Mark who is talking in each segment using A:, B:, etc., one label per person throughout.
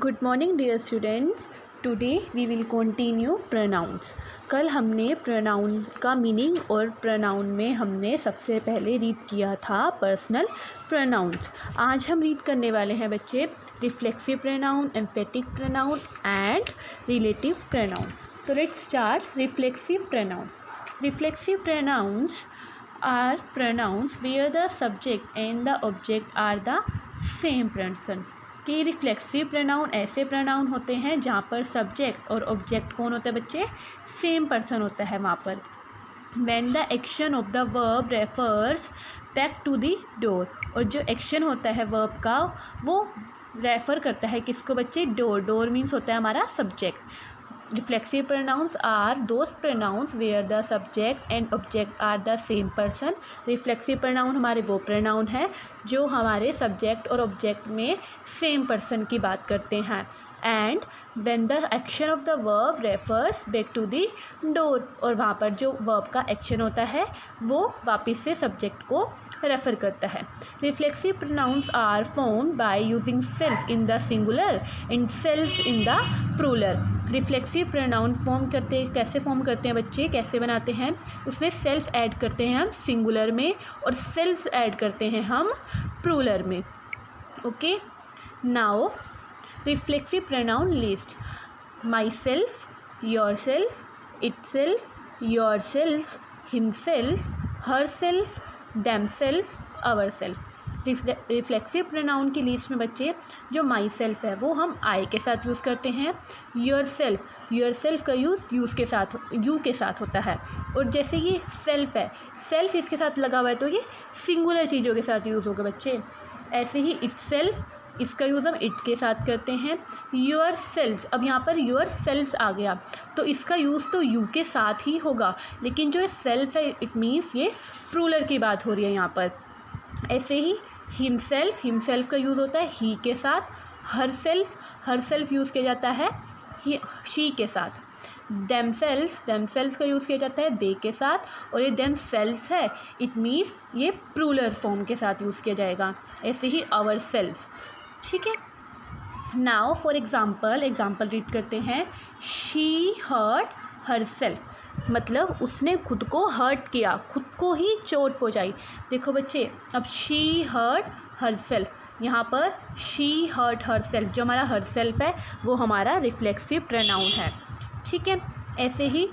A: Good morning dear students. Today we will continue pronouns. कल हमने pronoun का meaning और प्रोनाउन में हमने सबसे पहले रीड किया था पर्सनल प्रोनाउंस। आज हम रीड करने वाले हैं बच्चे reflexive pronoun, emphatic pronoun and relative pronoun. तो let's start reflexive pronoun. Reflexive pronouns are pronouns where the subject and the object are the same person. कि रिफ्लेक्सिव प्रोनाउन ऐसे प्रोनाउन होते हैं जहाँ पर सब्जेक्ट और ऑब्जेक्ट कौन होता है बच्चे, सेम पर्सन होता है वहाँ पर। When the action of the verb refers back to the door, और जो एक्शन होता है वर्ब का वो रेफ़र करता है किसको बच्चे, डोर। डोर मीन्स होता है हमारा subject. Reflexive pronouns are those pronouns where the subject and object are the same person. Reflexive pronoun हमारे वो pronoun हैं जो हमारे subject और object में same person की बात करते हैं। And when the action of the verb refers back to the door, और वहाँ पर जो verb का action होता है वो वापस से subject को रेफ़र करता है। Reflexive pronouns are formed by using self in the singular and self in the plural. Reflexive pronoun कैसे फॉर्म करते हैं बच्चे, कैसे बनाते हैं, उसमें सेल्फ ऐड करते हैं हम सिंगुलर में और सेल्फ ऐड करते हैं हम प्लूरल में। Okay, now reflexive pronoun list. Myself, yourself, itself, yourself, himself, herself, themself, ourself. Reflexive pronoun की लिस्ट में बच्चे जो माई सेल्फ है वो हम आई के साथ यूज़ करते हैं। योर सेल्फ का यूज़ के साथ यू के साथ होता है। और जैसे ये सेल्फ है, सेल्फ इसके साथ लगा हुआ है तो ये सिंगुलर चीज़ों के साथ यूज़ होगा बच्चे। ऐसे ही इट सेल्फ, इसका यूज़ हम इट के साथ करते हैं। योर सेल्फ, अब यहाँ पर योर सेल्फ आ गया तो इसका यूज़ तो यू के साथ ही होगा, लेकिन जो सेल्फ है इट मीन्स ये प्लूरल की बात हो रही है यहाँ पर। ऐसे ही हिमसेल्फ का यूज़ होता है ही के साथ। हर सेल्फ यूज़ किया जाता है शी के साथ। देमसेल्फ का यूज़ किया जाता है दे के साथ। और ये देम सेल्फ है इट मीन्स ये प्लूरल फॉर्म के साथ यूज़ किया जाएगा। ऐसे ही आवर सेल्फ। ठीक है, नाउ फॉर एग्जाम्पल रीड करते हैं। शी हर्ट हर सेल्फ, मतलब उसने खुद को हर्ट किया, खुद को ही चोट पहुँचाई। देखो बच्चे, अब शी हर्ट हर सेल्फ, यहाँ पर शी हर्ट हर सेल्फ, जो हमारा हर सेल्फ है वो हमारा रिफ्लेक्सिव प्रोनाउन है। ठीक है, ऐसे ही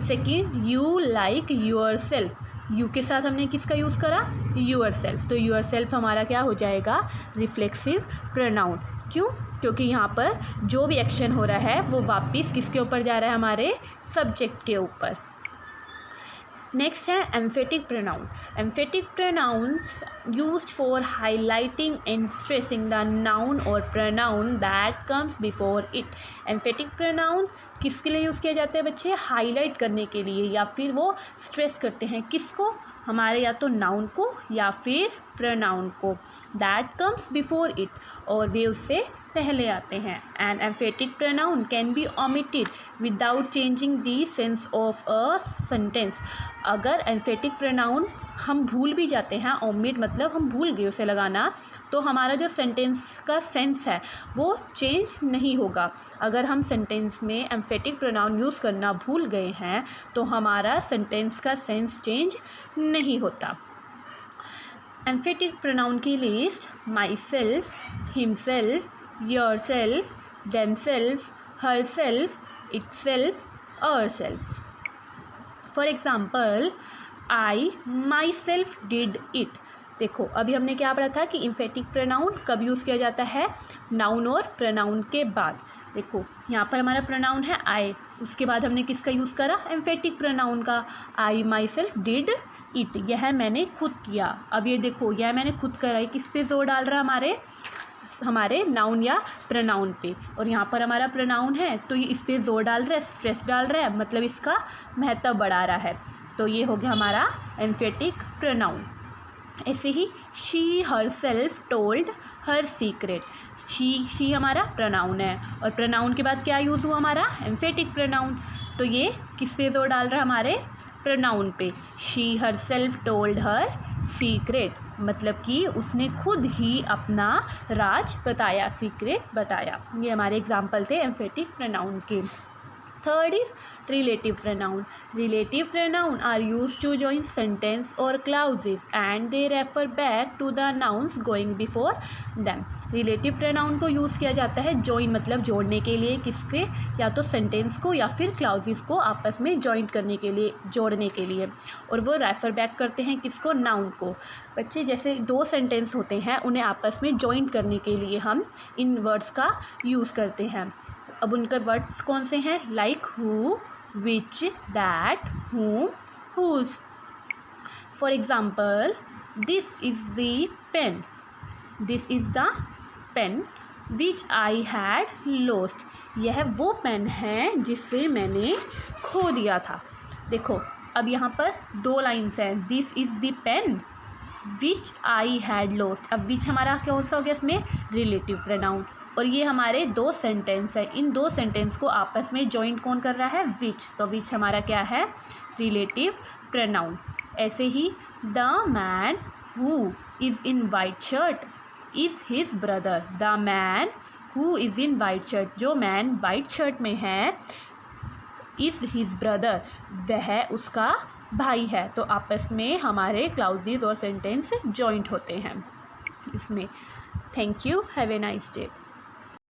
A: second, you like yourself, you के साथ हमने किसका यूज़ करा, योर सेल्फ। तो योर सेल्फ हमारा क्या हो जाएगा, रिफ्लेक्सिव प्रोनाउन। क्यों, क्योंकि यहाँ पर जो भी एक्शन हो रहा है वो वापस किसके ऊपर जा रहा है, हमारे सब्जेक्ट के ऊपर। नेक्स्ट है emphatic pronoun. Emphatic pronouns used for highlighting and stressing the noun और pronoun that comes before it. Emphatic pronoun किसके लिए यूज़ किया जाता है बच्चे, हाईलाइट करने के लिए, या फिर वो स्ट्रेस करते हैं किसको, हमारे या तो नाउन को या फिर प्रोनाउन को। दैट कम्स बिफोर इट, और वे उससे पहले आते हैं। An emphatic pronoun can be omitted without changing the sense of a sentence. अगर एम्फेटिक प्रोनाउन हम भूल भी जाते हैं, ओमिट मतलब हम भूल गए उसे लगाना, तो हमारा जो सेंटेंस का सेंस है वो चेंज नहीं होगा। अगर हम सेंटेंस में एम्फेटिक प्रोनाउन यूज़ करना भूल गए हैं तो हमारा सेंटेंस का सेंस चेंज नहीं होता। एम्फेटिक प्रोनाउन की list: myself, himself, yourself, themself, herself, itself, ourself. For example, I myself did it. देखो अभी हमने क्या पढ़ा था कि एम्फेटिक प्रोनाउन कब यूज़ किया जाता है, नाउन और प्रोनाउन के बाद। देखो यहाँ पर हमारा प्रोनाउन है आई, उसके बाद हमने किसका यूज़ करा, एम्फेटिक प्रोनाउन का। आई माई सेल्फ डिड इट, यह मैंने खुद किया। अब ये देखो यह मैंने खुद करा, ये किस पे जोर डाल रहा है, हमारे नाउन या प्रोनाउन पे। और यहाँ पर हमारा प्रोनाउन है तो ये इस पे जोर डाल रहा है, स्ट्रेस डाल रहा है, मतलब इसका महत्व बढ़ा रहा है। तो ये हो गया हमारा एम्फेटिक प्रोनाउन। ऐसे ही she herself told her secret. She हमारा प्रोनाउन है और प्रोनाउन के बाद क्या यूज़ हुआ हमारा, एम्फेटिक प्रोनाउन। तो ये किस पे जोर डाल रहा है, हमारे प्रोनाउन पे। She herself told her secret, मतलब कि उसने खुद ही अपना राज बताया, सीक्रेट बताया। ये हमारे एग्जाम्पल थे एम्फेटिक प्रोनाउन के। Third is relative pronoun. Relative pronoun are used to join sentence or clauses and they refer back to the nouns going before them. Relative pronoun को यूज़ किया जाता है join मतलब जोड़ने के लिए, किसके, या तो sentence को या फिर clauses को आपस में join करने के लिए, जोड़ने के लिए, और वो refer back करते हैं किसको, noun को। बच्चे जैसे दो sentence होते हैं उन्हें आपस में join करने के लिए हम इन words का यूज़ करते हैं। अब उनके वर्ड्स कौन से हैं, like who, which, that, whom, whose. For example, this is the pen, this is the pen which I had lost. यह वो पेन है जिसे मैंने खो दिया था। देखो अब यहाँ पर दो लाइन्स हैं, this is the pen which I had lost. अब विच हमारा कौन सा हो गया इसमें, रिलेटिव प्रोनाउन, और ये हमारे दो सेंटेंस है, इन दो सेंटेंस को आपस में जॉइंट कौन कर रहा है, विच, तो विच हमारा क्या है, रिलेटिव प्रोनाउन। ऐसे ही the man who is in white shirt is his brother, the man who is in white shirt, जो मैन वाइट शर्ट में है, इज़ हिज ब्रदर, वह उसका भाई है। तो आपस में हमारे क्लाउजेज और सेंटेंस जॉइंट होते हैं इसमें। Thank you, have a nice day.